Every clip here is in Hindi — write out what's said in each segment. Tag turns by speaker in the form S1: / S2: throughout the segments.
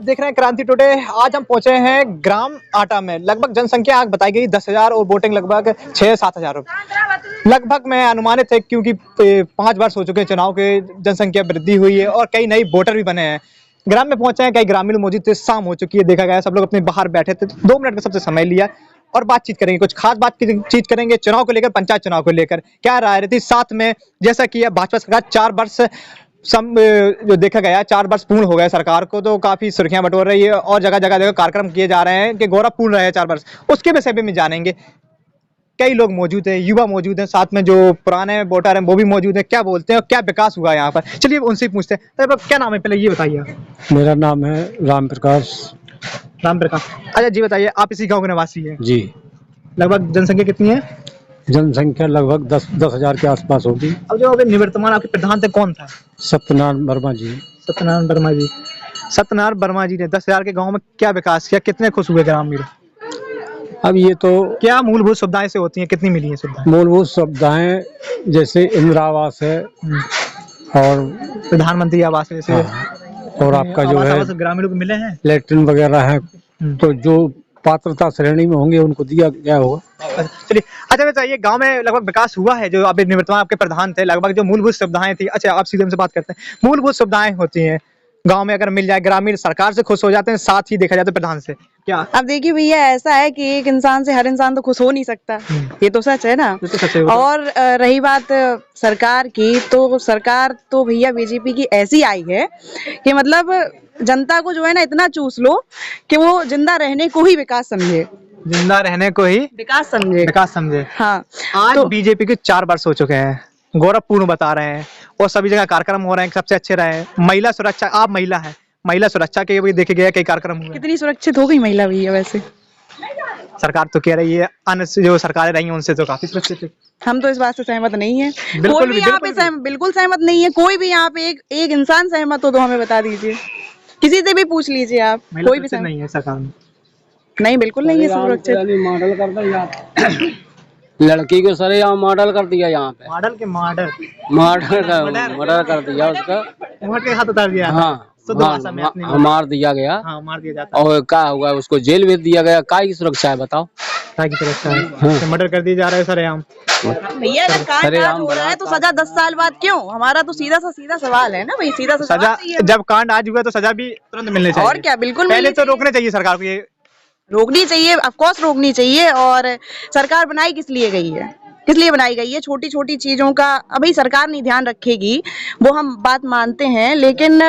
S1: देख रहे हैं क्रांति टुडे। आज हम पहुंचे हैं ग्राम आटा में। लगभग जनसंख्या आज बताई गई 10,000 और वोटिंग लगभग 6-7 हजार लगभग में अनुमानित है, क्योंकि 5 वर्ष हो चुके हैं चुनाव के, जनसंख्या वृद्धि हुई है और कई नई वोटर भी बने हैं। ग्राम में पहुंचे हैं, कई ग्रामीण मौजूद थे। शाम हो चुकी है, देखा गया सब लोग अपने बाहर बैठे थे। 2 मिनट का सबसे समय लिया और बातचीत करेंगे, कुछ खास बातचीत करेंगे चुनाव को लेकर, पंचायत चुनाव को लेकर क्या राय रहती। साथ में जैसा कि भाजपा सरकार 4 वर्ष जो देखा गया 4 वर्ष पूर्ण हो गए सरकार को, तो काफी सुर्खियां बटोर रही है और जगह जगह देखो कार्यक्रम किए जा रहे हैं कि गौरवपूर्ण रहे 4 वर्ष। उसके विषय में जानेंगे। कई लोग मौजूद हैं, युवा मौजूद हैं, साथ में जो पुराने वोटर हैं वो भी मौजूद हैं। क्या बोलते हैं और क्या विकास हुआ है यहाँ पर, चलिए उनसे पूछते हैं। तो क्या नाम है, पहले ये बताइए।
S2: मेरा नाम है राम प्रकाश।
S1: राम प्रकाश, अच्छा जी बताइए, आप इसी गाँव के निवासी हैं
S2: जी।
S1: लगभग जनसंख्या कितनी है?
S2: जनसंख्या लगभग 10,000 के आसपास होगी।
S1: अब जो निवर्तमान आपके प्रधान थे कौन था?
S2: सत्यनारायण वर्मा जी।
S1: सत्यनारायण वर्मा जी। सत्यनारायण वर्मा जी ने 10,000 के गांव में क्या विकास किया, कितने खुश हुए ग्रामीण?
S2: अब ये तो
S1: क्या मूलभूत सुविधाएं से होती हैं, कितनी मिली हैं सुविधाएं?
S2: मूलभूत सुविधाएं जैसे इंदिरा आवास है और
S1: प्रधानमंत्री आवास जैसे,
S2: और आपका जो है
S1: ग्रामीणों को मिले हैं,
S2: लैट्रिन वगैरह है, तो जो पात्रता श्रेणी में होंगे उनको दिया गया होगा।
S1: चलिए, अच्छा बताइए, गांव में लगभग विकास हुआ है? जो अभी निवर्तमान आपके प्रधान थे, लगभग जो मूलभूत सुविधाएं थी, अच्छा आप सीधे हमसे बात करते हैं, मूलभूत सुविधाएं होती हैं गांव में अगर मिल जाए, ग्रामीण सरकार से खुश हो जाते हैं, साथ ही देखा जाए तो प्रधान से क्या?
S3: अब देखिए भैया, ऐसा है कि एक इंसान से हर इंसान तो खुश हो नहीं सकता, ये तो सच है ना।
S1: तो सच है।
S3: और रही बात सरकार की, तो सरकार तो भैया बीजेपी की ऐसी आई है कि मतलब जनता को जो है ना इतना चूस लो कि वो जिंदा रहने को ही विकास समझे,
S1: जिंदा रहने को ही
S3: विकास समझे। हाँ,
S1: आज
S3: तो
S1: बीजेपी के 4 वर्ष हो चुके हैं, गौरवपूर्ण बता रहे हैं और सभी जगह कार्यक्रम हो रहे हैं, सबसे अच्छे रहे हैं। महिला सुरक्षा, आप महिला हैं, महिला सुरक्षा के भी देखे गए कई कार्यक्रम हुए।
S3: कितनी सुरक्षित हो गई महिला भैया? वैसे
S1: सरकार तो कह रही है, अन्य जो सरकारें रही हैं उनसे तो काफी सुरक्षित है।
S3: हम तो इस बात से सहमत नहीं है।
S1: बिल्कुल
S3: कोई भी यहाँ पे बिल्कुल सहमत नहीं है। कोई भी यहाँ पे एक इंसान सहमत हो तो हमें बता दीजिए, किसी से भी पूछ लीजिए आप, कोई भी
S1: नहीं है सरकार में।
S3: नहीं, बिल्कुल नहीं है सुरक्षित।
S2: मॉडल कर दिया लड़की को सर यहाँ मॉडल कर दिया, यहाँ पे
S1: मॉडल के मर्डर
S2: कर दिया, उसका
S1: वोट के हाथ उतार दिया।
S2: हाँ, मार दिया गया।
S1: हाँ, मार दिया जाता
S2: और क्या हुआ, उसको जेल भेज दिया गया। काय की सुरक्षा है बताओ?
S1: काय की सुरक्षा है? मर्डर कर दिए जा रहे हैं सरेआम।
S3: भैया जब कांड हो रहा है तो सजा 10 साल बाद क्यों? हमारा तो सीधा सवाल है ना भाई, सीधा
S1: सजा। जब कांड आज हुआ तो सजा भी तुरंत मिलनी चाहिए।
S3: और क्या, बिल्कुल
S1: पहले तो रोकने चाहिए सरकार को, ये
S3: रोकनी चाहिए, ऑफ कोर्स रोकनी चाहिए। और सरकार बनाई किस लिए गई है? किस लिए बनाई गई है? छोटी छोटी चीजों का अभी सरकार नहीं ध्यान रखेगी, वो हम बात मानते हैं, लेकिन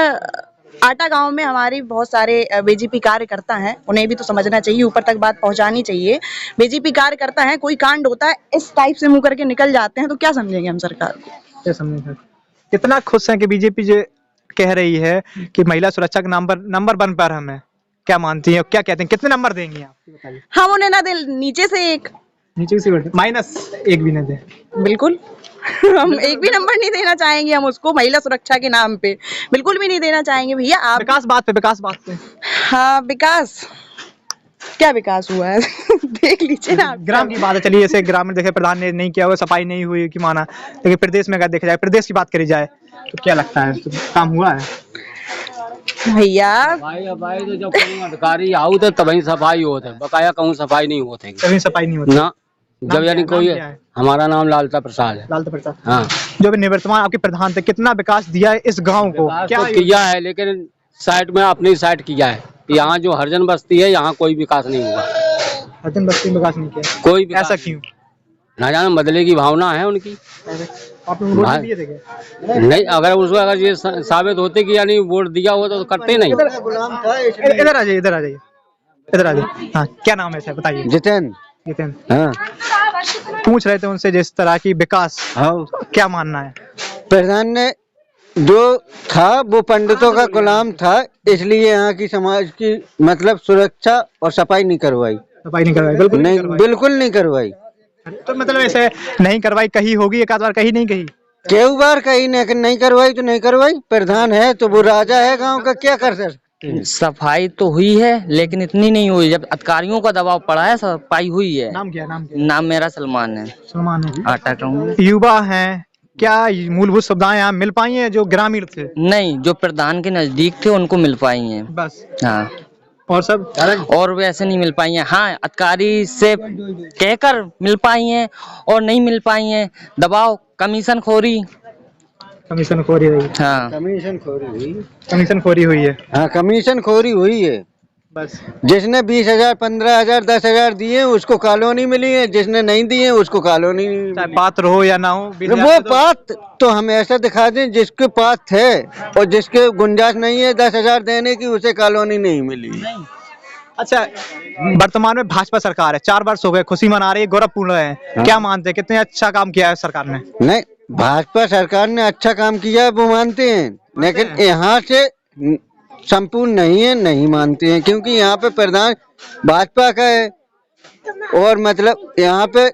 S3: आटा गांव में हमारी बहुत सारे बीजेपी कार्यकर्ता हैं, उन्हें भी तो समझना चाहिए, ऊपर तक बात पहुंचानी चाहिए। बीजेपी कार्यकर्ता हैं, कोई कांड होता है इस टाइप से मुंह करके निकल जाते हैं, तो क्या समझेंगे हम सरकार को?
S1: क्या समझेंगे? कितना खुश हैं कि बीजेपी जो कह रही है कि महिला सुरक्षा के नंबर 1 पर हम है। क्या मानती हैं, क्या कहते हैं, कितने नंबर देंगी आप बताइए?
S3: हम उन्हें ना दे, नीचे से एक,
S1: नीचे से -1 भी न दे,
S3: बिल्कुल हम एक भी नंबर नहीं देना चाहेंगे हम उसको, महिला सुरक्षा के नाम पे बिल्कुल भी नहीं देना चाहेंगे भैया। आप
S1: विकास बात पे
S3: हाँ, विकास क्या विकास हुआ है देख लीजिए ना।
S1: ग्राम की बात है, चलिए ऐसे ग्रामीण देखे प्रधान ने नहीं किया हुआ, सफाई नहीं हुई कि माना, लेकिन प्रदेश में अगर देखा जाए, प्रदेश की बात करी जाए तो क्या लगता है, तो काम हुआ है
S3: भैया?
S2: भाई तो जब कोई अधिकारी आओ तो तभी सफाई होते, बकाया कहूँ सफाई नहीं होते,
S1: कभी सफाई नहीं होती
S2: ना। जब यानी कोई, हमारा नाम लालता प्रसाद है।
S1: लालता प्रसाद,
S2: हाँ।
S1: जो निवर्तमान आपके प्रधान थे, कितना विकास दिया है इस गांव को?
S2: क्या किया है, लेकिन साइड में अपनी साइड किया है। यहाँ जो हरिजन बस्ती है, यहाँ कोई विकास नहीं हुआ।
S1: हरिजन बस्ती में विकास नहीं किया,
S2: कोई
S1: ऐसा क्यों?
S2: ना जाने, बदले की भावना है उनकी।
S1: आप लोग वोट दिए थे क्या?
S2: नहीं, अगर उसको अगर ये साबित होते कि यानी वोट दिया हो तो करते नहीं।
S1: इधर आ जाइए। हाँ, क्या नाम है सर बताइए?
S2: जितेंद्र। हाँ।
S1: पूछ रहे थे उनसे जिस तरह की विकास, हाँ, क्या मानना है?
S4: प्रधान ने जो था वो पंडितों का गुलाम था, इसलिए यहाँ की समाज की मतलब सुरक्षा और सफाई नहीं करवाई। बिल्कुल नहीं करवाई।
S1: तो मतलब ऐसे नहीं करवाई, कही होगी एक आध बार, कही नहीं कही,
S4: कई बार कही नहीं करवाई तो नहीं करवाई। प्रधान है तो वो राजा है गांव का, क्या कर सकते?
S5: सफाई तो हुई है लेकिन इतनी नहीं हुई, जब अधिकारियों का दबाव पड़ा है सफाई हुई है।
S1: नाम क्या?
S5: नाम मेरा सलमान है।
S1: सलमान है।
S5: आटा गाँव।
S1: युवा हैं, क्या मूलभूत सुविधाएं यहाँ मिल पाई हैं जो ग्रामीण थे?
S5: नहीं, जो प्रधान के नजदीक थे उनको मिल पाई हैं।
S1: बस।
S5: हाँ,
S1: और सब
S5: और वैसे नहीं मिल पाई हैं। हाँ, अधिकारी से कहकर मिल पाई हैं और नहीं मिल पाई हैं। दबाव, कमीशन खोरी।
S1: कमीशन खोरी हुई।
S5: हाँ,
S1: कमीशन खोरी हुई है।
S4: हाँ, कमीशन खोरी हुई है।
S1: बस।
S4: जिसने 20,000, 15,000, 10,000 दिए उसको कॉलोनी मिली है, जिसने नहीं दिए उसको कॉलोनी नहीं
S1: चाहे
S4: मिली।
S1: पात्र हो या ना हो, 20,000
S4: वो
S1: तो-
S4: बात तो हम ऐसा दिखा दें जिसके पास है और जिसके गुंजाइश नहीं है 10,000 देने की, उसे कॉलोनी नहीं मिली।
S1: अच्छा, वर्तमान में भाजपा सरकार है, 4 वर्ष हो गए, खुशी मना रही है, गौरव पूर्ण रहे हैं।
S4: हाँ।
S1: क्या मानते हैं कितने अच्छा काम किया है सरकार ने?
S4: नहीं, भाजपा सरकार ने अच्छा काम किया है वो मानते हैं, लेकिन यहाँ से संपूर्ण नहीं है, नहीं मानते हैं, क्योंकि यहाँ पे प्रधान भाजपा का है और मतलब यहाँ पे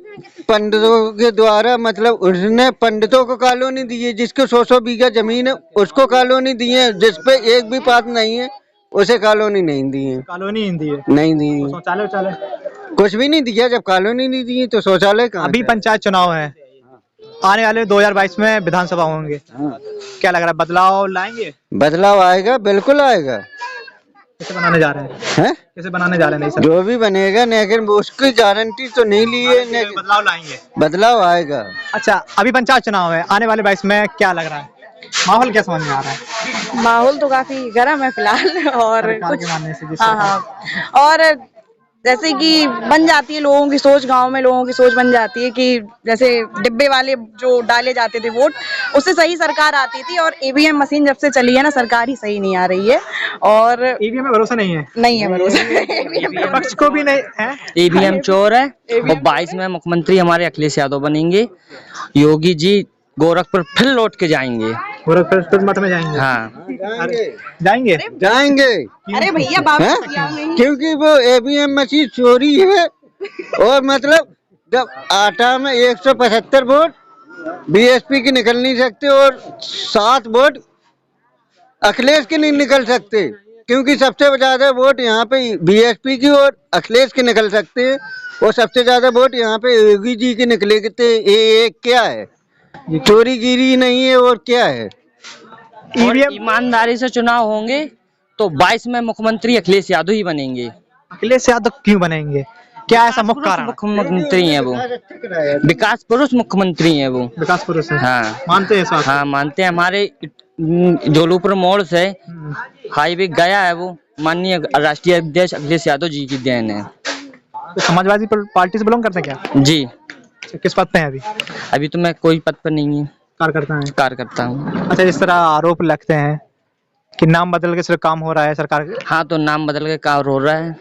S4: पंडितों के द्वारा मतलब उसने पंडितों को कॉलोनी दी है, जिसको 100 बीघा जमीन है उसको कॉलोनी दी है, जिसपे एक भी पात नहीं है उसे कॉलोनी नहीं दी है।
S1: कॉलोनी हिंदी है,
S4: नहीं दी,
S1: शौचालय उचालय
S4: कुछ भी नहीं दिया। जब कॉलोनी नहीं दी तो शौचालय कहाँ
S1: अभी
S4: से?
S1: पंचायत चुनाव है, आने वाले 2022 में विधानसभा होंगे, क्या लग रहा है बदलाव लाएंगे?
S4: बदलाव आएगा, बिल्कुल आएगा।
S1: कैसे बनाने जा रहे हैं?
S4: हैं?
S1: कैसे बनाने जा रहे हैं? नहीं सर,
S4: जो भी बनेगा, लेकिन उसकी गारंटी तो नहीं ली है, लेकिन
S1: बदलाव लाएंगे।
S4: बदलाव आएगा।
S1: अच्छा, अभी पंचायत चुनाव है, आने वाले 22 में क्या लग रहा है, माहौल क्या समझ में आ रहा है?
S3: माहौल तो काफी गर्म है फिलहाल और
S1: सरकार
S3: कुछ
S1: के मानने से जिस
S3: हाँ हाँ, और जैसे कि बन जाती है लोगों की सोच, गांव में लोगों की सोच बन जाती है कि जैसे डिब्बे वाले जो डाले जाते थे वोट, उससे सही सरकार आती थी, और ईवीएम मशीन जब से चली है ना, सरकार ही सही नहीं आ रही है और
S1: ईवीएम में भरोसा नहीं है,
S3: नहीं है भरोसा।
S1: विपक्ष को भी नहीं है।
S5: ईवीएम चोर है। और 22 में मुख्यमंत्री हमारे अखिलेश यादव बनेंगे। योगी जी गोरखपुर फिर लौट के जाएंगे।
S1: गोरखपुर मत में जाएंगे?
S5: हाँ,
S1: जाएंगे।
S4: जाएंगे।
S3: अरे भैया बाबा
S4: हैं? क्योंकि वो ईवीएम मशीन चोरी है और मतलब जब आटा में 175 वोट बीएसपी की निकल नहीं सकते और 7 वोट अखिलेश के नहीं निकल सकते, क्योंकि सबसे ज्यादा वोट यहाँ पे बीएसपी की और अखिलेश के निकल सकते हैं, और सबसे ज्यादा वोट यहाँ पे योगी जी के निकले। ये क्या है, चोरीगिरी नहीं है और क्या है?
S5: और ईमानदारी से चुनाव होंगे तो 22 में मुख्यमंत्री अखिलेश यादव ही बनेंगे।
S1: अखिलेश यादव क्यों बनेंगे, क्या ऐसा मुख्य कारण?
S5: मुख्यमंत्री हैं वो, विकास पुरुष मुख्यमंत्री हैं वो।
S1: विकास पुरुष है।
S5: हाँ,
S1: मानते हैं इस बात को?
S5: हाँ मानते हैं। हमारे जोलूपुर मोड़ से हाईवे गया है वो माननीय राष्ट्रीय अध्यक्ष अखिलेश यादव जी की देन है।
S1: तो समाजवादी पार्टी से बिलोंग करते हैं क्या?
S5: जी।
S1: किस पद पे हैं अभी?
S5: अभी तो मैं कोई पद पर नहीं है,
S1: कार्यकर्ता हैं।
S5: कार्यकर्ता हूँ।
S1: अच्छा, इस तरह आरोप लगते हैं कि नाम बदल के सिर्फ काम हो रहा है सरकार के।
S5: हाँ, तो नाम बदल के कार्य हो रहा है।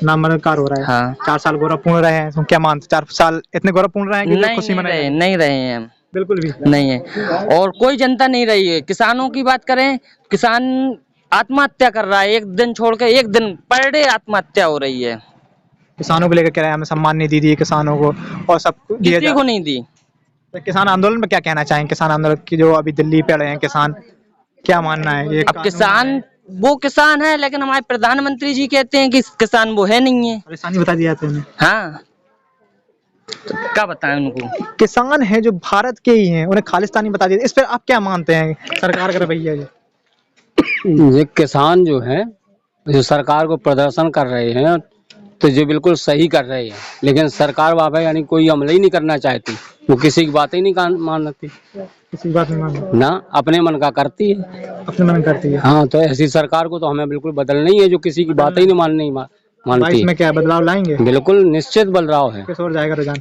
S1: नाम बदल कार हो रहा है।
S5: हाँ।
S1: 4 साल गौरवपूर्ण रहे हैं, तो क्या मानते 4 साल इतने गौरवपूर्ण रहे हैं कि खुशी मनाई?
S5: नहीं रहे हैं हम,
S1: बिल्कुल भी
S5: नहीं है। और कोई जनता नहीं रही है। किसानों की बात करें, किसान आत्महत्या कर रहा है, एक दिन छोड़ के एक दिन पर डे आत्महत्या हो रही है।
S1: किसानों को लेकर कह रहे हैं हमें सम्मान नहीं दी किसानों को और सब
S5: किसी को नहीं दी।
S1: तो किसान आंदोलन में क्या कहना चाहेंगे? किसान आंदोलन की जो अभी दिल्ली पे रहे हैं किसान, क्या मानना है? ये
S5: अब किसान वो किसान है, लेकिन हमारे प्रधानमंत्री जी कहते हैं कि किसान वो है नहीं है।
S1: परेशानी बता दिया था
S5: हाँ, तो क्या बताएं उनको?
S1: किसान है जो भारत के ही हैं, उन्हें खालिस्तानी बता दिया। इस पर आप क्या मानते हैं सरकार का रवैया?
S2: ये किसान जो है जो सरकार को प्रदर्शन कर रहे हैं तो जो बिल्कुल सही कर रहे हैं, लेकिन सरकार वापस यानी कोई अमल ही नहीं करना चाहती, वो किसी की बात ही नहीं मानती,
S1: किसी बात नहीं मानती
S2: ना अपने मन का करती है,
S1: अपने मन करती है।
S2: हाँ, तो ऐसी सरकार को तो हमें बिल्कुल बदलना ही है जो किसी की बात ही नहीं मानती।
S1: में क्या बदलाव लाएंगे?
S2: बिल्कुल निश्चित बदलाव है।
S1: किस ओर जाएगा रुझान?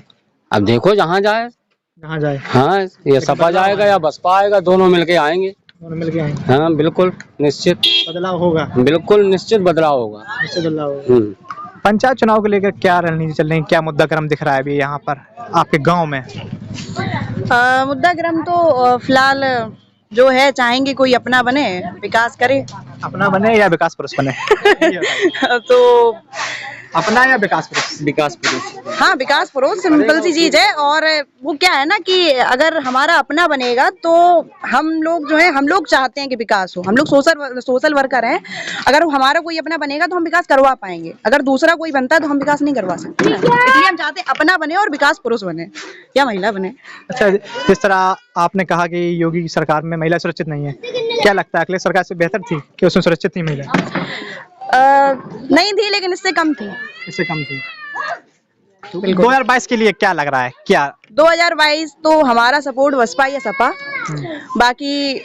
S2: अब देखो जहाँ जाए,
S1: जहाँ जाए।
S2: हाँ, ये सपा जाएगा या बसपा आएगा, दोनों मिलके आएंगे।
S1: दोनों मिलके आएंगे।
S2: हाँ, बिल्कुल निश्चित
S1: बदलाव होगा।
S2: बिल्कुल निश्चित बदलाव होगा।
S1: निश्चित बदलाव होगा। पंचायत चुनाव को लेकर क्या रणनीति चल रही है, क्या मुद्दा क्रम दिख रहा है अभी यहाँ पर आपके गांव में?
S3: मुद्दा क्रम तो फिलहाल जो है, चाहेंगे कोई अपना बने, विकास करे।
S1: अपना बने या विकास पुरुष बने?
S3: तो
S1: अपना या विकास पुरुष?
S5: विकास पुरुष।
S3: हाँ, विकास पुरुष सिंपल सी चीज है। और वो क्या है ना कि अगर हमारा अपना बनेगा तो हम लोग जो है, हम लोग चाहते हैं कि विकास हो। हम लोग सोशल वर्कर हैं। अगर हमारा कोई अपना बनेगा तो हम विकास करवा पाएंगे। अगर दूसरा कोई बनता है तो हम विकास नहीं करवा सकते। इसलिए हम चाहते हैं अपना बने और विकास पुरुष बने या महिला बने।
S1: अच्छा, जिस तरह आपने कहा कि योगी की सरकार में महिला सुरक्षित नहीं है, क्या लगता है अखिलेश सरकार से बेहतर थी कि उसमें सुरक्षित थी महिला?
S3: नहीं थी, लेकिन इससे कम थी।
S1: इससे कम थी। 2022 के लिए क्या लग रहा है? क्या
S3: 2022 तो हमारा सपोर्ट बसपा या सपा। बाकी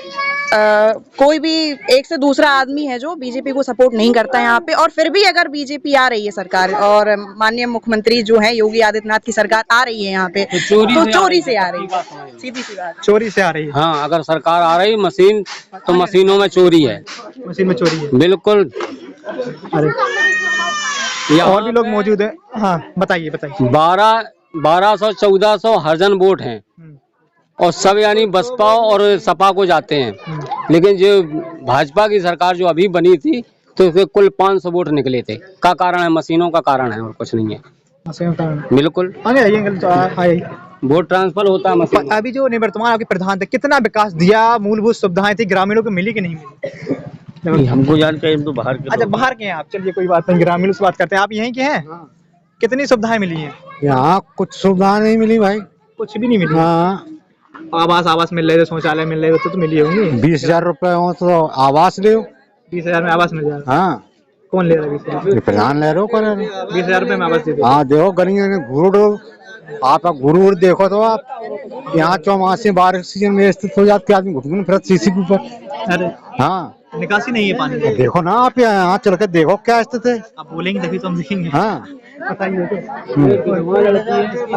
S3: कोई भी एक से दूसरा आदमी है जो बीजेपी को सपोर्ट नहीं करता है यहाँ पे। और फिर भी अगर बीजेपी आ रही है सरकार और माननीय मुख्यमंत्री जो है योगी आदित्यनाथ की सरकार आ रही है यहाँ पे, तो चोरी से आ रही है। सीधी सी बात,
S1: चोरी से आ रही है?
S2: हाँ, अगर सरकार आ रही मशीन तो मशीनों में चोरी है,
S1: मशीन में चोरी है।
S2: बिल्कुल।
S1: अरे और भी लोग मौजूद हैं। हाँ, बताइए बताइए।
S2: 1200 1400 हर्जन वोट हैं और सब यानी बसपा और सपा को जाते हैं। लेकिन जो भाजपा की सरकार जो अभी बनी थी तो उसके कुल 500 वोट निकले थे। का कारण है मशीनों का कारण है और कुछ नहीं है।
S1: मशीन का?
S2: बिल्कुल,
S1: आगे आइए अंकल, तो आइए।
S2: वोट ट्रांसफर होता है मशीन।
S1: अभी जो निवर्तमान आपके प्रधान थे, कितना विकास दिया? मूलभूत सुविधाएं थी, ग्रामीणों को मिली कि नहीं मिली?
S4: हमको जानकारी, हम तो बाहर के।
S1: अच्छा, बाहर के हैं आप, चलिए कोई बात नहीं, ग्रामीणों से बात करते हैं। आप यहीं के हैं? कितनी सुविधाएं मिली हैं?
S4: यहाँ कुछ सुविधा नहीं मिली भाई,
S1: कुछ भी नहीं मिली।
S4: हाँ,
S1: आवास मिल रहे थे, शौचालय मिल रहे थे, तो मिली होंगी।
S4: 20,000 रुपए हो तो आवास ले।
S1: 20,000 में आवास मिल जाएगा?
S4: हाँ,
S1: कौन ले रहा है 20,000?
S4: प्रधान ले रहे हो कर
S1: 20,000 रुपए में आवास दे दो।
S4: हाँ, देखो गलियों में घूरो, आप घूर देखो तो आप यहाँ चौमासे बारिश सीजन में स्थित हो जाते आदमी घुटने फिर सीसी के ऊपर।
S1: अरे
S4: हाँ,
S1: निकासी नहीं है पानी की।
S4: देखो ना आप यहाँ चल के देखो क्या स्थित है।
S1: आप बोलेंगे तभी तो हम देखेंगे।
S4: हाँ,
S1: बताइए।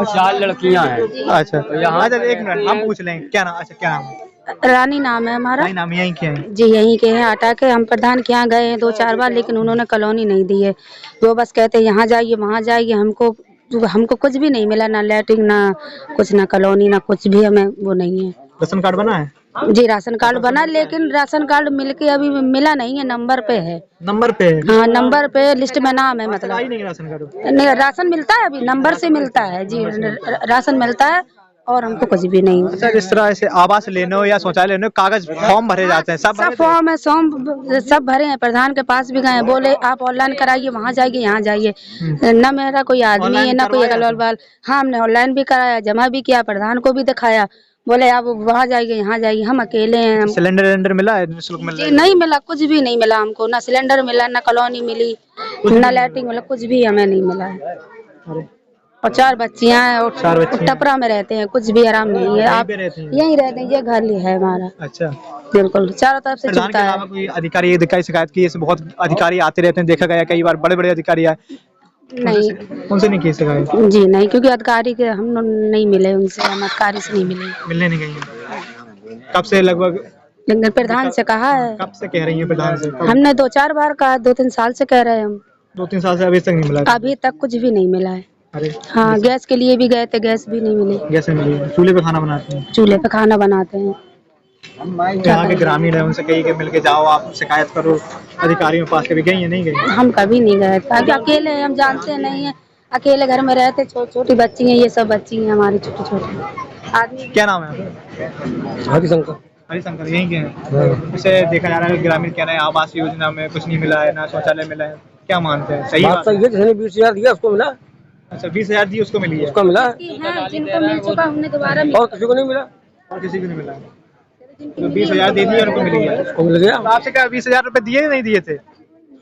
S2: 4 लड़कियां हैं।
S1: अच्छा, यहाँ एक मिनट हम पूछ लेंगे, क्या नाम? अच्छा, क्या नाम है?
S6: रानी नाम है हमारा।
S1: नहीं, नाम यहीं के हैं?
S6: जी यहीं के हैं, आटा के। हम प्रधान के यहाँ गए हैं 2-4 बार, लेकिन उन्होंने कॉलोनी नहीं दी है। वो बस कहते हैं यहाँ जाइए वहाँ जाइए। हमको कुछ भी नहीं मिला, ना लैट्रिन, ना कुछ, ना कॉलोनी, ना कुछ भी। हमें वो नहीं है।
S1: राशन कार्ड बना है?
S6: जी राशन कार्ड बना, लेकिन राशन कार्ड मिलके अभी मिला नहीं है। नंबर पे है।
S1: नंबर पे है?
S6: हाँ, नंबर पे लिस्ट में नाम है। मतलब
S1: आई नहीं राशन कार्ड?
S6: नहीं, राशन मिलता है, अभी नंबर से मिलता है। जी राशन मिलता है और हमको कुछ भी नहीं।
S1: अच्छा, जिस तरह से आवास लेने हो या शौचालय लेने हो, कागज फॉर्म भरे जाते हैं, सब
S6: फॉर्म है, सब भरे हैं। प्रधान के पास भी गए, बोले आप ऑनलाइन कराइए, वहाँ जाइए, यहाँ जाइए। न मेरा कोई आदमी है, ना कोई अगल बगल। हाँ, हमने ऑनलाइन भी कराया, जमा भी किया, प्रधान को भी दिखाया। बोले आप वहाँ जाइए, यहाँ जाइए, हम अकेले हैं।
S1: सिलेंडर मिला है? निःशुल्क मिल रहा है?
S6: नहीं मिला, कुछ भी नहीं मिला हमको। ना सिलेंडर मिला, ना कॉलोनी मिली, ना लैट्रिन मिला, कुछ भी हमें नहीं मिला है। और 4 बच्चियां हैं और टपरा में रहते हैं, कुछ भी आराम नहीं है। आप यहीं रहते हैं, ये घर है हमारा।
S1: अच्छा,
S6: बिल्कुल चारों तरफ से
S1: प्रधान के
S6: चलता है।
S1: अलावा कोई अधिकारी शिकायत की? ऐसे बहुत अधिकारी आते रहते हैं, देखा गया कई बार, बड़े बड़े अधिकारी आए।
S6: नहीं,
S1: उनसे नहीं की शिकायत?
S6: जी नहीं, क्योंकि अधिकारी के हम नहीं मिले उनसे, हम अधिकारी से नहीं मिले।
S1: मिलने नहीं गई? कब से? लगभग
S6: लेकिन प्रधान से कहा है।
S1: कब से कह रही है प्रधान से?
S6: हमने 2-4 बार कहा, 2-3 साल से कह रहे हैं हम।
S1: 2-3 साल से अभी तक नहीं मिला?
S6: अभी तक कुछ भी नहीं मिला है।
S1: अरे
S6: हाँ, गैस के लिए भी गए थे, गैस भी नहीं मिली।
S1: गैस नहीं मिली? चूल्हे पे खाना बनाते हैं?
S6: चूल्हे पे खाना बनाते हैं।
S1: यहाँ के ग्रामीण है, उनसे कही कि मिलके जाओ, आप शिकायत करो अधिकारियों के पास। कभी गई है? नहीं गई?
S6: हम कभी नहीं गए थे, अकेले हैं, हम जानते नहीं है। अकेले घर में रहते, छोटी बच्ची हैं, ये सब बच्ची हैं हमारी छोटी छोटी। आदमी
S1: क्या नाम है आपका?
S2: हरिशंकर।
S1: हरिशंकर, यहीं के हैं? उसे देखा जा रहा है ग्रामीण कह रहे हैं आवास योजना में कुछ नहीं मिला है, ना शौचालय मिला है। क्या मानते हैं? सही बात है?
S2: 20,000 दिया उसको मिला।
S1: अच्छा, 20,000 दी, उसको मिली है?
S2: उसको मिला
S6: जिनको मिल चुका हमने दोबारा
S2: और किसी को नहीं मिला।
S1: और किसी को नहीं मिला? तो 20,000 दे दिए, उनको मिल गया?
S2: उसको मिल गया।
S1: तो आपसे क्या 20,000 रुपए दिए नहीं दिए थे?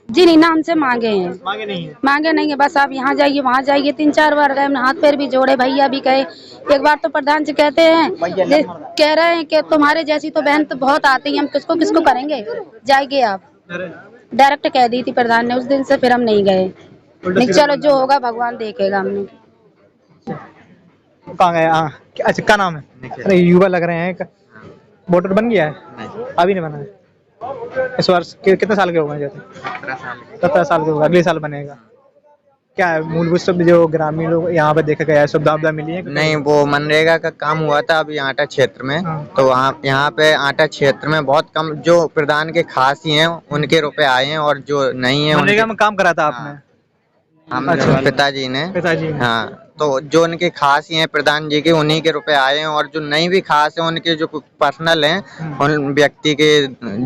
S6: जी नहीं, ना हमसे मांगे हैं।
S1: मांगे नहीं है?
S6: मांगे नहीं है, बस आप यहाँ जाइए वहाँ जाइए। 3-4 बार गए, हमने हाथ पैर भी जोड़े, भैया भी कहे। एक बार तो प्रधान जी कहते हैं, कह रहे हैं कि तुम्हारे जैसी तो बहन तो बहुत आती है, हम किसको किसको करेंगे, जाइए आप। डायरेक्ट कह दी थी प्रधान ने। उस दिन से फिर हम नहीं गए। नहीं, चलो जो होगा भगवान देखेगा। हमने
S1: कहाँ गए? हाँ, अच्छा, क्या नाम है? अरे युवा लग रहे हैं। वोटर बन गया है? अभी नहीं बना है। इस वर्ष कितने साल के हो गए? जैसे 17 साल के होगा, अगले साल बनेगा। क्या है मूलभूत सब जो ग्रामीण लोग यहाँ पे देखा गया है, सुविधा मिली है?
S7: नहीं, वो मनरेगा का काम हुआ था अभी आटा क्षेत्र में। तो वहाँ यहाँ पे आटा क्षेत्र में बहुत कम जो प्रधान के खास ही हैं उनके रुपए आए हैं, और जो नहीं है
S1: मनरेगा में काम करा था आपने?
S7: हम
S1: अच्छा।
S7: पिताजी ने।
S1: पिताजी ने।
S7: हाँ, तो जो उनके खास ही हैं प्रधान जी के, उन्हीं के रुपए आए हैं, और जो नहीं भी खास है उनके जो पर्सनल हैं, उन व्यक्ति के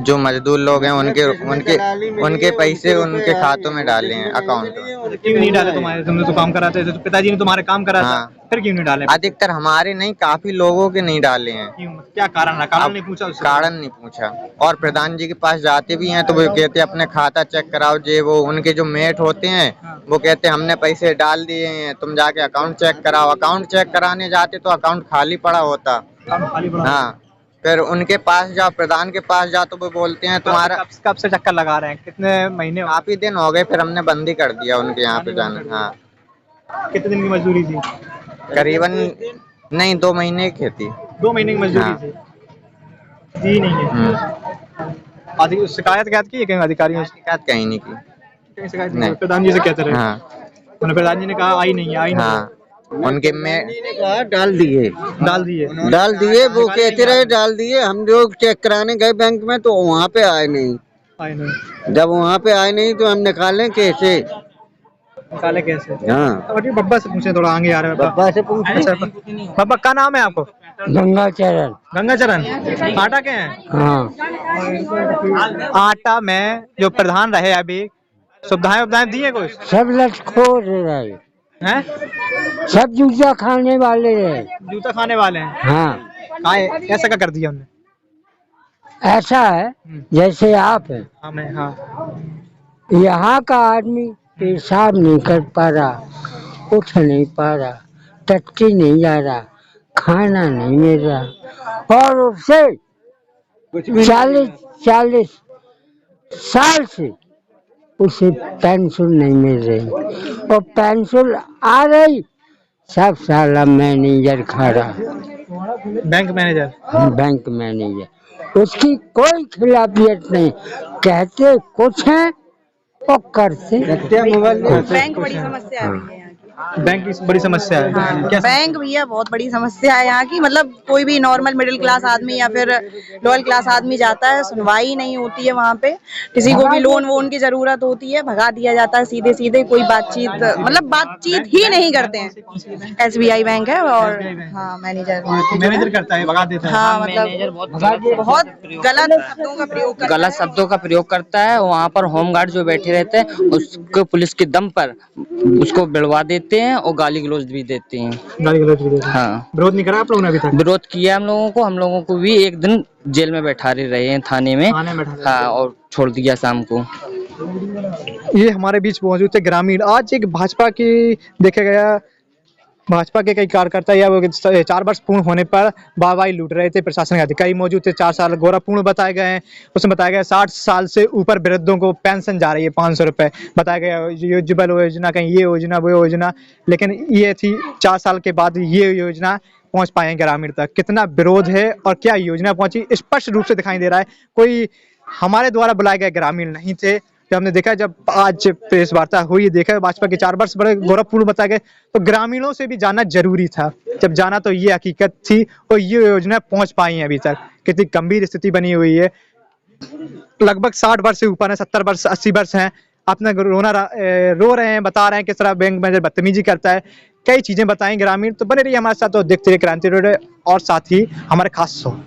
S7: जो मजदूर लोग हैं उनके उनके उनके पैसे उनके खातों में डाले हैं, अकाउंट में।
S1: क्यों नहीं डाले तुम्हारे? तुमने तो काम कराते थे, तो पिताजी ने तुम्हारे काम करा था,
S7: हाँ।
S1: फिर क्यों नहीं डाले?
S7: अधिकतर हमारे नहीं, काफी लोगों के नहीं डाले हैं।
S1: क्यों? क्या कारण है? कारण
S7: अब
S1: नहीं पूछा उससे?
S7: कारण नहीं पूछा। और प्रधान जी के पास जाते भी हैं तो वो कहते हैं अपने खाता चेक कराओ, जे वो उनके जो मेट होते हैं वो कहते हैं हमने पैसे डाल दिए हैं, तुम जाके अकाउंट चेक कराओ। अकाउंट चेक कराने जाते तो अकाउंट खाली पड़ा होता।
S1: काम खाली पड़ा।
S7: हाँ, फिर उनके पास जाओ, प्रधान के पास जाओ तो वो बोलते हैं तुम्हारा।
S1: कब से चक्कर लगा रहे हैं? कितने महीने हो?
S7: काफी दिन हो गए, फिर हमने बंद ही कर दिया उनके यहाँ पे जाना। हाँ,
S1: कितने दिन की मजदूरी थी?
S7: करीबन नहीं 2 महीने की थी।
S1: 2 महीने की मजदूरी
S7: हाँ।
S1: थी। दी नहीं है। शिकायत की है कहीं अधिकारियों से?
S7: शिकायत कहीं नहीं की।
S1: कहीं शिकायत
S7: नहीं।
S1: नहीं? प्रधान जी से कहते रहे?
S7: हाँ
S1: उन्होंने प्रधान जी ने कहा आई नहीं है, आई नहीं है।
S7: हाँ, उनके में
S4: ने कहा डाल दिए,
S1: डाल दिए।
S4: वो कहते रहे डाल दिए। हम लोग चेक कराने गए बैंक में तो वहाँ पे आए नहीं।
S1: आई नहीं।
S4: जब वहाँ पे आए नहीं तो हम निकालें कैसे?
S1: निकाले कैसे?
S4: हाँ,
S1: तो बब्बा से पूछे, थोड़ा आगे आ रहे हैं बब्बा।
S4: पापा से पूछ।
S1: अच्छा, बब्बा क्या नाम है आपको?
S2: गंगाचरण।
S1: गंगाचरण। आटा के हैं?
S2: हाँ।
S1: आटा में जो प्रधान रहे अभी, सुविधाएं दी है कुछ?
S2: सब लटखोर रहे
S1: हैं?
S2: सब जूता खाने वाले रहे।
S1: जूता खाने वाले हैं?
S2: हाँ,
S1: कैसा क्या कर दिया हमने?
S2: ऐसा है जैसे आप हैं,
S1: हमें। हाँ।
S2: यहाँ का आदमी पेशाब नहीं कर पा रहा, उठ नहीं पा रहा, टट्टी नहीं जा रहा, खाना नहीं मिल रहा, और उससे 40 साल से उसे पेंशन नहीं मिल रही, और पेंशन आ रही सब साला मैनेजर खा रहा।
S1: Bank manager.
S2: उसकी कोई खिलाफियत नहीं, कहते कुछ है और करते।
S3: बैंक बड़ी समस्या है भैया यहाँ की।
S1: बैंक की बड़ी समस्या है। क्या?
S3: बैंक भैया बहुत बड़ी समस्या है यहाँ की। मतलब कोई भी नॉर्मल मिडिल क्लास आदमी या फिर लोअर क्लास आदमी जाता है, सुनवाई नहीं होती है वहाँ पे। किसी को भी लोन वोन की जरूरत होती है, भगा दिया जाता है सीधे सीधे। कोई बातचीत, मतलब बातचीत ही नहीं करते हैं। SBI बैंक है, और हाँ मैनेजर
S1: करता है, भगा देता है।
S3: हाँ, मतलब बहुत गलत शब्दों का प्रयोग
S5: करता है। वहाँ पर होमगार्ड जो बैठे रहते हैं उसको पुलिस के दम पर उसको बिड़वा देते हैं और गाली गलौज भी देते हैं।
S1: गाली गलौज भी देते हैं।
S5: हाँ,
S1: विरोध नहीं करा आप लोगों ने अभी तक?
S5: विरोध किया हम लोगों को भी एक दिन जेल में बैठा रहे हैं, थाने में। हाँ, और छोड़ दिया शाम को।
S1: ये हमारे बीच मौजूद थे ग्रामीण। आज एक भाजपा की देखा गया, भाजपा के कई कार्यकर्ता या 4 वर्ष पूर्ण होने पर वाहवाही लूट रहे थे। प्रशासन के अधिकारी मौजूद थे। 4 साल गौरवपूर्ण बताए गए हैं। उसमें बताया गया 60 साल से ऊपर वृद्धों को पेंशन जा रही है 500 रुपये। बताया गया युवल योजना, कहीं ये योजना वो योजना, लेकिन ये थी 4 साल के बाद ये योजना पहुंच पाए हैं ग्रामीण तक। कितना विरोध है और क्या योजना पहुंची, स्पष्ट रूप से दिखाई दे रहा है। कोई हमारे द्वारा बुलाए गए ग्रामीण नहीं थे। जब हमने देखा, जब आज प्रेस वार्ता हुई, देखा भाजपा के 4 वर्ष बड़े गौरवपूर्ण बताए गए, तो ग्रामीणों से भी जानना जरूरी था। जब जाना तो ये हकीकत थी और ये योजना पहुंच पाई है अभी तक। कितनी गंभीर स्थिति बनी हुई है। लगभग 60 वर्ष से ऊपर है, 70 वर्ष 80 वर्ष हैं। अपना रो रहे हैं, बता रहे हैं किस तरह बैंक मैनेजर बदतमीजी करता है। कई चीजें बताएं ग्रामीण। तो बने रहिए हमारे साथ और देखते रहिए क्रांति रेडियो और साथ ही हमारे खास शो।